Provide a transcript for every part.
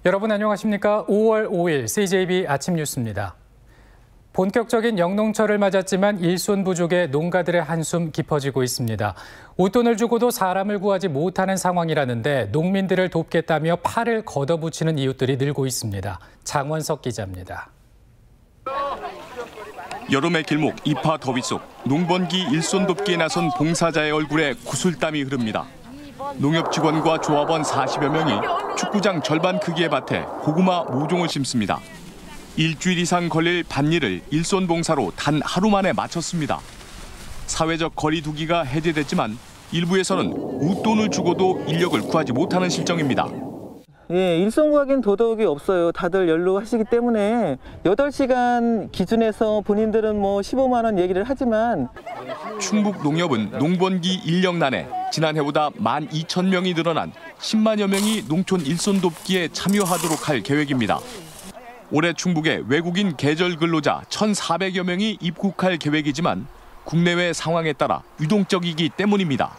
여러분 안녕하십니까? 5월 5일 CJB 아침 뉴스입니다. 본격적인 영농철을 맞았지만 일손 부족에 농가들의 한숨 깊어지고 있습니다. 웃돈을 주고도 사람을 구하지 못하는 상황이라는데 농민들을 돕겠다며 팔을 걷어붙이는 이웃들이 늘고 있습니다. 장원석 기자입니다. 여름의 길목 이파 더위 속 농번기 일손 돕기에 나선 봉사자의 얼굴에 구슬땀이 흐릅니다. 농협 직원과 조합원 40여 명이 축구장 절반 크기의 밭에 고구마 모종을 심습니다. 일주일 이상 걸릴 밭일을 일손 봉사로 단 하루 만에 마쳤습니다. 사회적 거리 두기가 해제됐지만 일부에서는 웃돈을 주고도 인력을 구하지 못하는 실정입니다. 예, 일손 구하기는 더더욱이 없어요. 다들 연로하시기 때문에 8시간 기준에서 본인들은 15만 원 얘기를 하지만 충북 농협은 농번기 인력난에 지난해보다 12,000명이 늘어난 10만여 명이 농촌 일손 돕기에 참여하도록 할 계획입니다. 올해 충북에 외국인 계절 근로자 1,400여 명이 입국할 계획이지만 국내외 상황에 따라 유동적이기 때문입니다.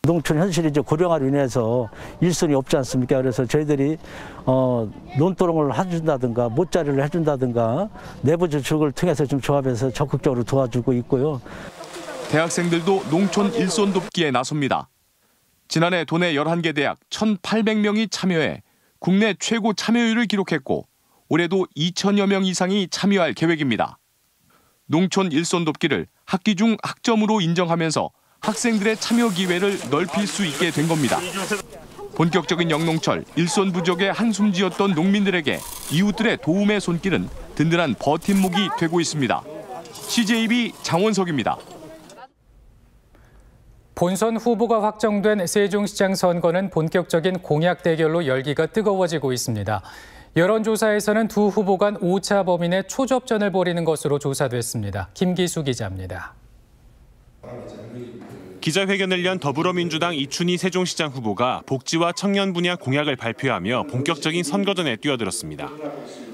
농촌 현실이 이제 고령화로 인해서 일손이 없지 않습니까? 그래서 저희들이 논두렁을 해준다든가 못자리를 해준다든가 내부 지출을 통해서 좀 조합해서 적극적으로 도와주고 있고요. 대학생들도 농촌 일손 돕기에 나섭니다. 지난해 도내 11개 대학 1,800명이 참여해 국내 최고 참여율을 기록했고 올해도 2,000여 명 이상이 참여할 계획입니다. 농촌 일손 돕기를 학기 중 학점으로 인정하면서 학생들의 참여 기회를 넓힐 수 있게 된 겁니다. 본격적인 영농철, 일손 부족에 한숨 지었던 농민들에게 이웃들의 도움의 손길은 든든한 버팀목이 되고 있습니다. CJB 장원석입니다. 본선 후보가 확정된 세종시장 선거는 본격적인 공약 대결로 열기가 뜨거워지고 있습니다. 여론조사에서는 두 후보 간 오차 범위 내 초접전을 벌이는 것으로 조사됐습니다. 김기수 기자입니다. 기자회견을 연 더불어민주당 이춘희 세종시장 후보가 복지와 청년 분야 공약을 발표하며 본격적인 선거전에 뛰어들었습니다.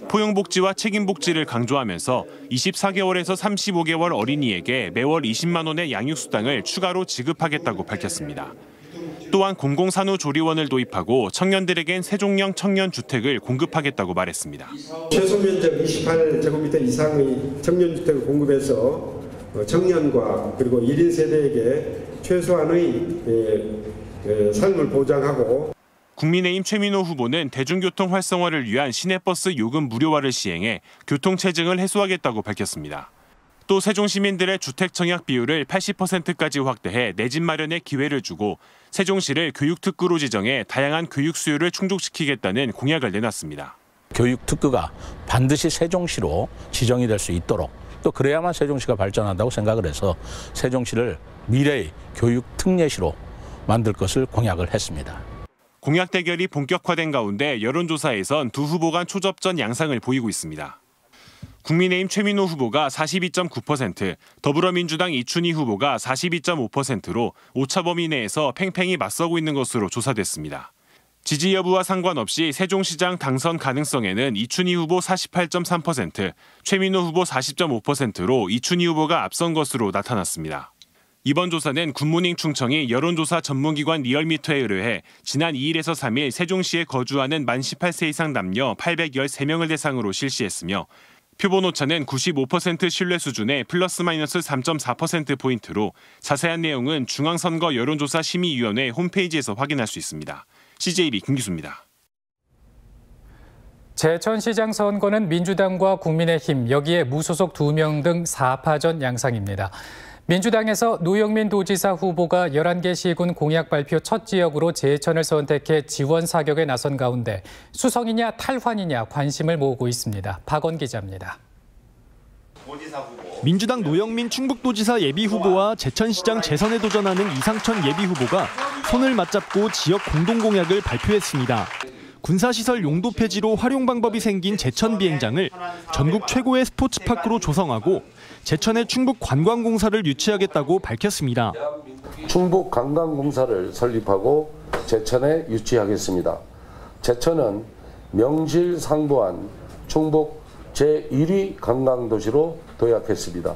포용복지와 책임복지를 강조하면서 24개월에서 35개월 어린이에게 매월 20만 원의 양육수당을 추가로 지급하겠다고 밝혔습니다. 또한 공공산후조리원을 도입하고 청년들에겐 세종형 청년주택을 공급하겠다고 말했습니다. 최소 면적 28제곱미터 이상의 청년주택을 공급해서 청년과 그리고 1인 세대에게 최소한의 삶을 보장하고 국민의힘 최민호 후보는 대중교통 활성화를 위한 시내버스 요금 무료화를 시행해 교통체증을 해소하겠다고 밝혔습니다. 또 세종 시민들의 주택 청약 비율을 80%까지 확대해 내 집 마련의 기회를 주고 세종시를 교육특구로 지정해 다양한 교육 수요를 충족시키겠다는 공약을 내놨습니다. 교육특구가 반드시 세종시로 지정이 될 수 있도록 또 그래야만 세종시가 발전한다고 생각을 해서 세종시를 미래의 교육 특례시로 만들 것을 공약을 했습니다. 공약 대결이 본격화된 가운데 여론조사에선 두 후보 간 초접전 양상을 보이고 있습니다. 국민의힘 최민호 후보가 42.9%, 더불어민주당 이춘희 후보가 42.5%로 오차 범위 내에서 팽팽히 맞서고 있는 것으로 조사됐습니다. 지지 여부와 상관없이 세종시장 당선 가능성에는 이춘희 후보 48.3%, 최민호 후보 40.5%로 이춘희 후보가 앞선 것으로 나타났습니다. 이번 조사는 굿모닝 충청이 여론조사 전문기관 리얼미터에 의뢰해 지난 2일에서 3일 세종시에 거주하는 만 18세 이상 남녀 813명을 대상으로 실시했으며 표본 오차는 95% 신뢰 수준의 플러스 마이너스 3.4%포인트로 자세한 내용은 중앙선거 여론조사 심의위원회 홈페이지에서 확인할 수 있습니다. CJB 김기수입니다. 제천시장 선거는 민주당과 국민의힘, 여기에 무소속 2명 등 4파전 양상입니다. 민주당에서 노영민 도지사 후보가 11개 시군 공약 발표 첫 지역으로 제천을 선택해 지원 사격에 나선 가운데 수성이냐 탈환이냐 관심을 모으고 있습니다. 박원 기자입니다. 민주당 노영민 충북도지사 예비후보와 제천시장 재선에 도전하는 이상천 예비후보가 손을 맞잡고 지역 공동공약을 발표했습니다. 군사시설 용도 폐지로 활용 방법이 생긴 제천 비행장을 전국 최고의 스포츠파크로 조성하고 제천에 충북관광공사를 유치하겠다고 밝혔습니다. 충북관광공사를 설립하고 제천에 유치하겠습니다. 제천은 명실상부한 충북 제1위 관광도시로 도약했습니다.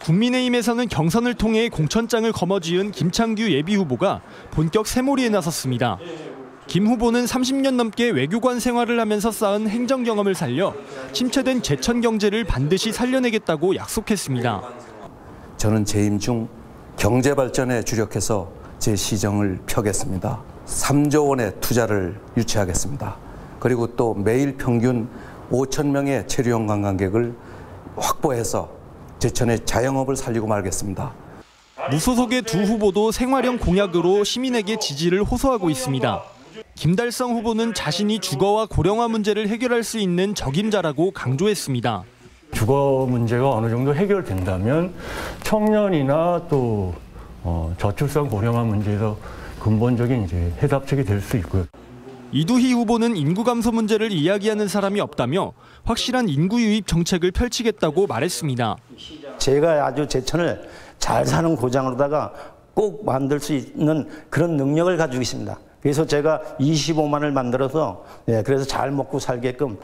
국민의힘에서는 경선을 통해 공천장을 거머쥐은 김창규 예비후보가 본격 새몰이에 나섰습니다. 김 후보는 30년 넘게 외교관 생활을 하면서 쌓은 행정 경험을 살려 침체된 제천 경제를 반드시 살려내겠다고 약속했습니다. 저는 재임 중 경제 발전에 주력해서 제 시정을 펴겠습니다. 3조 원의 투자를 유치하겠습니다. 그리고 또 매일 평균 5천 명의 체류형 관광객을 확보해서 제천의 자영업을 살리고 말겠습니다. 무소속의 두 후보도 생활형 공약으로 시민에게 지지를 호소하고 있습니다. 김달성 후보는 자신이 주거와 고령화 문제를 해결할 수 있는 적임자라고 강조했습니다. 주거 문제가 어느 정도 해결된다면 청년이나 또 저출산 고령화 문제에서 근본적인 해답책이 될 수 있고요. 이두희 후보는 인구 감소 문제를 이야기하는 사람이 없다며 확실한 인구 유입 정책을 펼치겠다고 말했습니다. 제가 아주 제천을 잘 사는 고장으로다가 꼭 만들 수 있는 그런 능력을 가지고 있습니다. 그래서 제가 25만을 만들어서 그래서 잘 먹고 살게끔.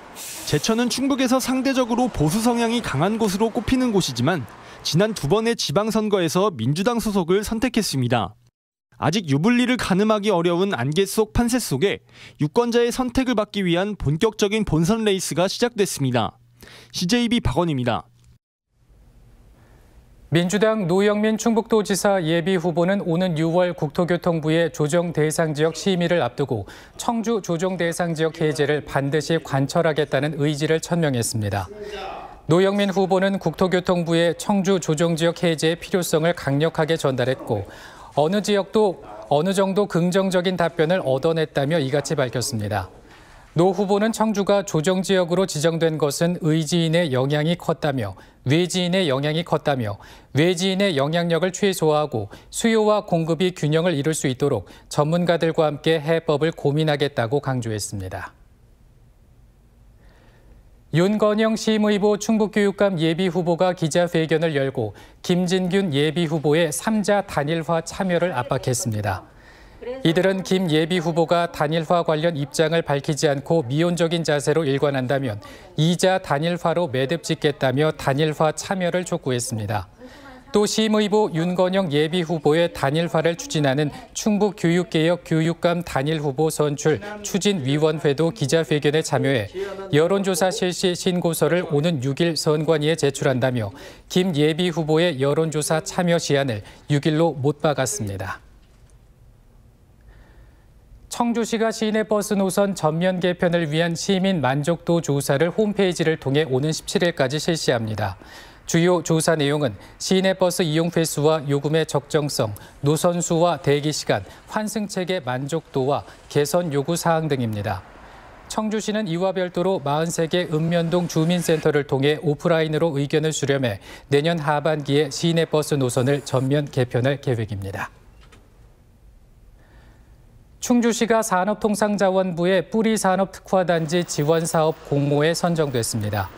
제천은 충북에서 상대적으로 보수 성향이 강한 곳으로 꼽히는 곳이지만 지난 2번의 지방선거에서 민주당 소속을 선택했습니다. 아직 유불리를 가늠하기 어려운 안개 속 판세 속에 유권자의 선택을 받기 위한 본격적인 본선 레이스가 시작됐습니다. CJB 박원입니다. 민주당 노영민 충북도지사 예비후보는 오는 6월 국토교통부의 조정대상지역 심의를 앞두고 청주 조정대상지역 해제를 반드시 관철하겠다는 의지를 천명했습니다. 노영민 후보는 국토교통부의 청주 조정지역 해제의 필요성을 강력하게 전달했고 어느 지역도 어느 정도 긍정적인 답변을 얻어냈다며 이같이 밝혔습니다. 노 후보는 청주가 조정지역으로 지정된 것은 의지인의 영향이 컸다며 외지인의 영향력을 최소화하고 수요와 공급이 균형을 이룰 수 있도록 전문가들과 함께 해법을 고민하겠다고 강조했습니다. 윤건영 시의보 충북교육감 예비후보가 기자회견을 열고 김진균 예비후보의 3자 단일화 참여를 압박했습니다. 이들은 김 예비후보가 단일화 관련 입장을 밝히지 않고 미온적인 자세로 일관한다면 2자 단일화로 매듭 짓겠다며 단일화 참여를 촉구했습니다. 또 시의보 윤건영 예비후보의 단일화를 추진하는 충북교육개혁 교육감 단일후보 선출 추진위원회도 기자회견에 참여해 여론조사 실시 신고서를 오는 6일 선관위에 제출한다며 김 예비후보의 여론조사 참여 시한을 6일로 못 박았습니다. 청주시가 시내버스 노선 전면 개편을 위한 시민 만족도 조사를 홈페이지를 통해 오는 17일까지 실시합니다. 주요 조사 내용은 시내버스 이용 횟수와 요금의 적정성, 노선수와 대기시간, 환승책의 만족도와 개선 요구 사항 등입니다. 청주시는 이와 별도로 43개 읍면동 주민센터를 통해 오프라인으로 의견을 수렴해 내년 하반기에 시내버스 노선을 전면 개편할 계획입니다. 충주시가 산업통상자원부의 뿌리산업특화단지 지원사업 공모에 선정됐습니다.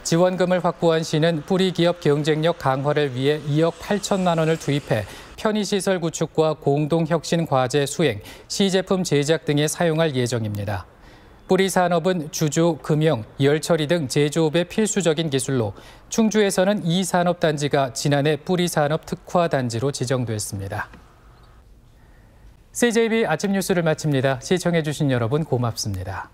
지원금을 확보한 시는 뿌리기업 경쟁력 강화를 위해 2억 8천만 원을 투입해 편의시설 구축과 공동혁신과제 수행, 시제품 제작 등에 사용할 예정입니다. 뿌리산업은 주조, 금형, 열처리 등 제조업의 필수적인 기술로 충주에서는 이 산업단지가 지난해 뿌리산업특화단지로 지정됐습니다. CJB 아침 뉴스를 마칩니다. 시청해주신 여러분 고맙습니다.